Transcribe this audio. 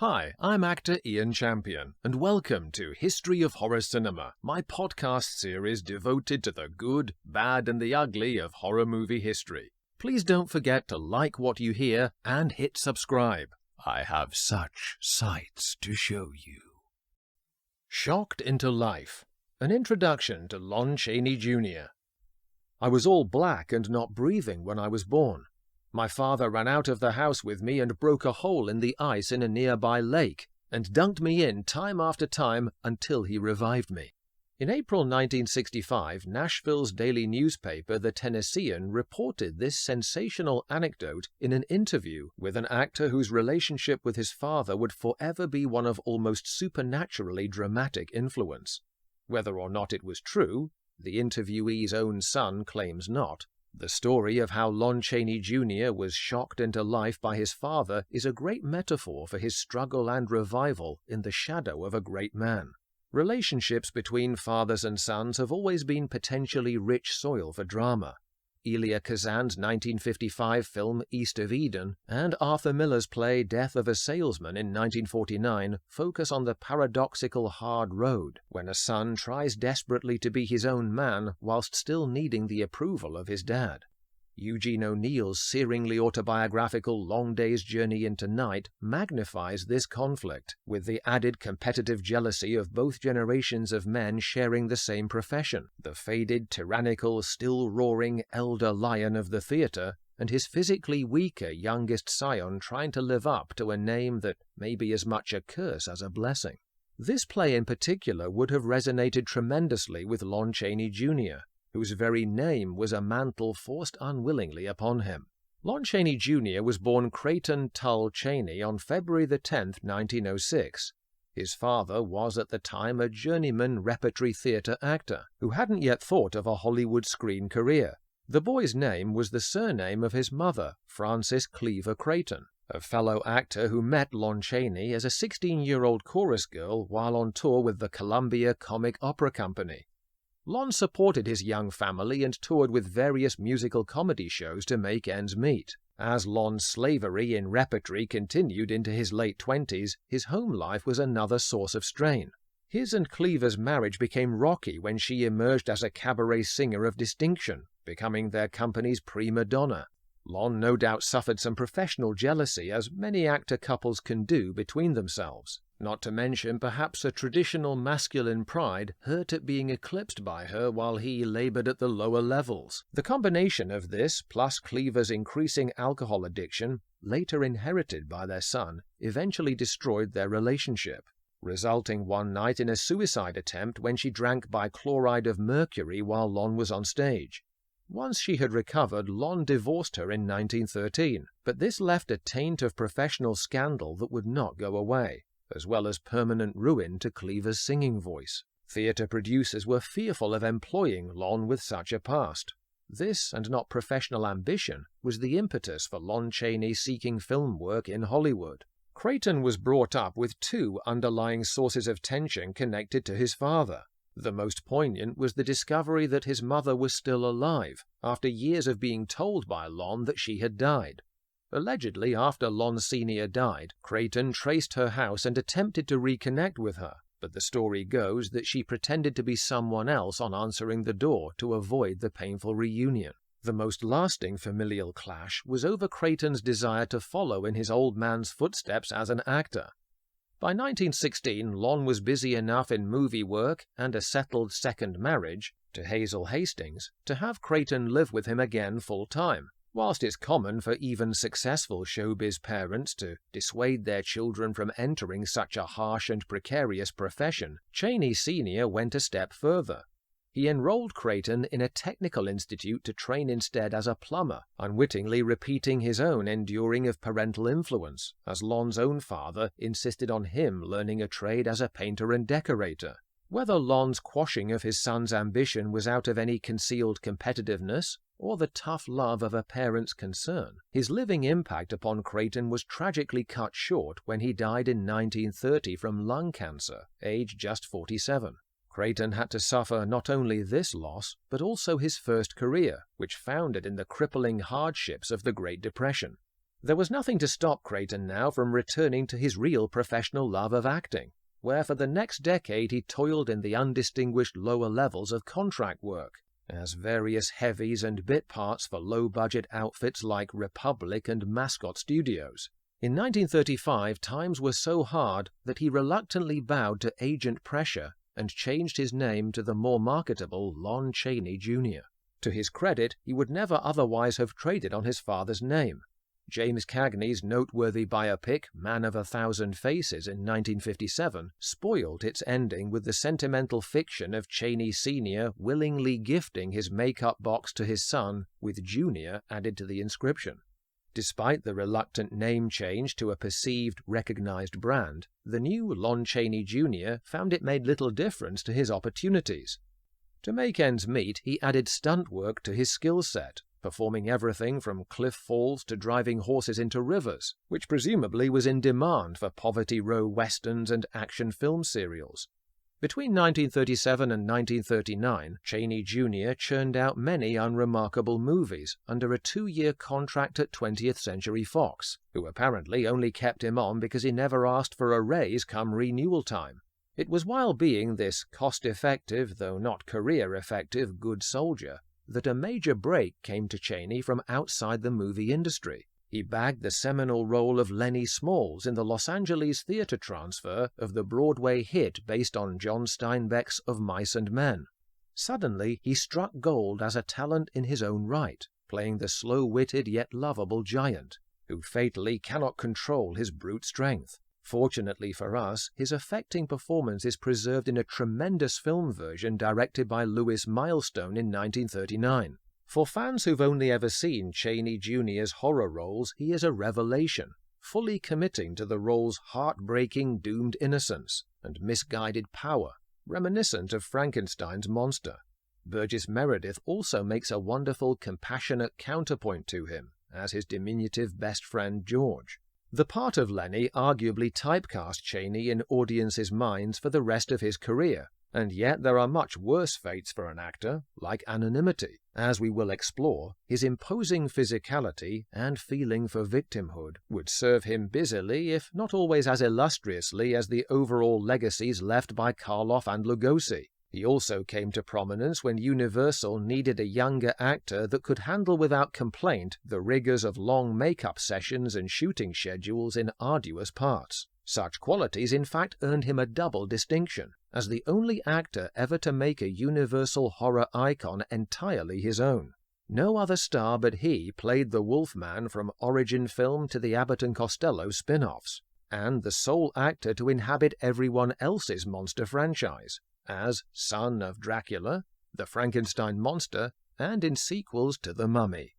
Hi, I'm actor Ian Champion, and welcome to History of Horror Cinema, my podcast series devoted to the good, bad, and the ugly of horror movie history. Please don't forget to like what you hear and hit subscribe. I have such sights to show you. Shocked into Life, an introduction to Lon Chaney Jr. I was all black and not breathing when I was born. My father ran out of the house with me and broke a hole in the ice in a nearby lake and dunked me in time after time until he revived me. In April 1965, Nashville's daily newspaper, The Tennessean, reported this sensational anecdote in an interview with an actor whose relationship with his father would forever be one of almost supernaturally dramatic influence. Whether or not it was true, the interviewee's own son claims not. The story of how Lon Chaney Jr. was shocked into life by his father is a great metaphor for his struggle and revival in the shadow of a great man. Relationships between fathers and sons have always been potentially rich soil for drama. Elia Kazan's 1955 film East of Eden and Arthur Miller's play Death of a Salesman in 1949 focus on the paradoxical hard road when a son tries desperately to be his own man whilst still needing the approval of his dad. Eugene O'Neill's searingly autobiographical Long Day's Journey into Night magnifies this conflict, with the added competitive jealousy of both generations of men sharing the same profession, the faded, tyrannical, still-roaring elder lion of the theatre, and his physically weaker youngest scion trying to live up to a name that may be as much a curse as a blessing. This play in particular would have resonated tremendously with Lon Chaney Jr., whose very name was a mantle forced unwillingly upon him. Lon Chaney Jr. was born Creighton Tull Chaney on February 10, 1906. His father was at the time a journeyman repertory theatre actor who hadn't yet thought of a Hollywood screen career. The boy's name was the surname of his mother, Frances Cleaver Creighton, a fellow actor who met Lon Chaney as a 16-year-old chorus girl while on tour with the Columbia Comic Opera Company. Lon supported his young family and toured with various musical comedy shows to make ends meet. As Lon's slavery in repertory continued into his late 20s, his home life was another source of strain. His and Cleaver's marriage became rocky when she emerged as a cabaret singer of distinction, becoming their company's prima donna. Lon no doubt suffered some professional jealousy, as many actor couples can do between themselves. Not to mention perhaps a traditional masculine pride hurt at being eclipsed by her while he labored at the lower levels. The combination of this, plus Cleaver's increasing alcohol addiction, later inherited by their son, eventually destroyed their relationship, resulting one night in a suicide attempt when she drank bichloride of mercury while Lon was on stage. Once she had recovered, Lon divorced her in 1913, but this left a taint of professional scandal that would not go away, as well as permanent ruin to Cleaver's singing voice. Theatre producers were fearful of employing Lon with such a past. This, and not professional ambition, was the impetus for Lon Chaney seeking film work in Hollywood. Creighton was brought up with two underlying sources of tension connected to his father. The most poignant was the discovery that his mother was still alive, after years of being told by Lon that she had died. Allegedly, after Lon Sr. died, Creighton traced her house and attempted to reconnect with her, but the story goes that she pretended to be someone else on answering the door to avoid the painful reunion. The most lasting familial clash was over Creighton's desire to follow in his old man's footsteps as an actor. By 1916, Lon was busy enough in movie work and a settled second marriage to Hazel Hastings to have Creighton live with him again full-time. Whilst it's common for even successful showbiz parents to dissuade their children from entering such a harsh and precarious profession, Chaney Sr. went a step further. He enrolled Creighton in a technical institute to train instead as a plumber, unwittingly repeating his own enduring of parental influence, as Lon's own father insisted on him learning a trade as a painter and decorator. Whether Lon's quashing of his son's ambition was out of any concealed competitiveness, or the tough love of a parent's concern, his living impact upon Creighton was tragically cut short when he died in 1930 from lung cancer, aged just 47. Creighton had to suffer not only this loss, but also his first career, which foundered in the crippling hardships of the Great Depression. There was nothing to stop Creighton now from returning to his real professional love of acting, where for the next decade he toiled in the undistinguished lower levels of contract work, as various heavies and bit parts for low-budget outfits like Republic and Mascot Studios. In 1935, times were so hard that he reluctantly bowed to agent pressure and changed his name to the more marketable Lon Chaney Jr. To his credit, he would never otherwise have traded on his father's name. James Cagney's noteworthy biopic, Man of a Thousand Faces, in 1957, spoiled its ending with the sentimental fiction of Chaney Sr. willingly gifting his makeup box to his son, with Jr. added to the inscription. Despite the reluctant name change to a perceived, recognized brand, the new Lon Chaney Jr. found it made little difference to his opportunities. To make ends meet, he added stunt work to his skill set, performing everything from cliff falls to driving horses into rivers, which presumably was in demand for Poverty Row westerns and action film serials. Between 1937 and 1939, Chaney Jr. churned out many unremarkable movies under a 2-year contract at 20th Century Fox, who apparently only kept him on because he never asked for a raise come renewal time. It was while being this cost-effective, though not career-effective, good soldier, that a major break came to Chaney from outside the movie industry. He bagged the seminal role of Lenny Smalls in the Los Angeles theater transfer of the Broadway hit based on John Steinbeck's Of Mice and Men. Suddenly, he struck gold as a talent in his own right, playing the slow-witted yet lovable giant, who fatally cannot control his brute strength. Fortunately for us, his affecting performance is preserved in a tremendous film version directed by Louis Milestone in 1939. For fans who've only ever seen Chaney Jr.'s horror roles, he is a revelation, fully committing to the role's heartbreaking doomed innocence and misguided power, reminiscent of Frankenstein's monster. Burgess Meredith also makes a wonderful, compassionate counterpoint to him, as his diminutive best friend George. The part of Lenny arguably typecast Chaney in audiences' minds for the rest of his career, and yet there are much worse fates for an actor, like anonymity. As we will explore, his imposing physicality and feeling for victimhood would serve him busily, if not always as illustriously, as the overall legacies left by Karloff and Lugosi. He also came to prominence when Universal needed a younger actor that could handle without complaint the rigors of long makeup sessions and shooting schedules in arduous parts. Such qualities in fact earned him a double distinction, as the only actor ever to make a Universal horror icon entirely his own. No other star but he played the Wolfman from Origin Film to the Abbott and Costello spin-offs, and the sole actor to inhabit everyone else's monster franchise, as Son of Dracula, the Frankenstein Monster, and in sequels to The Mummy.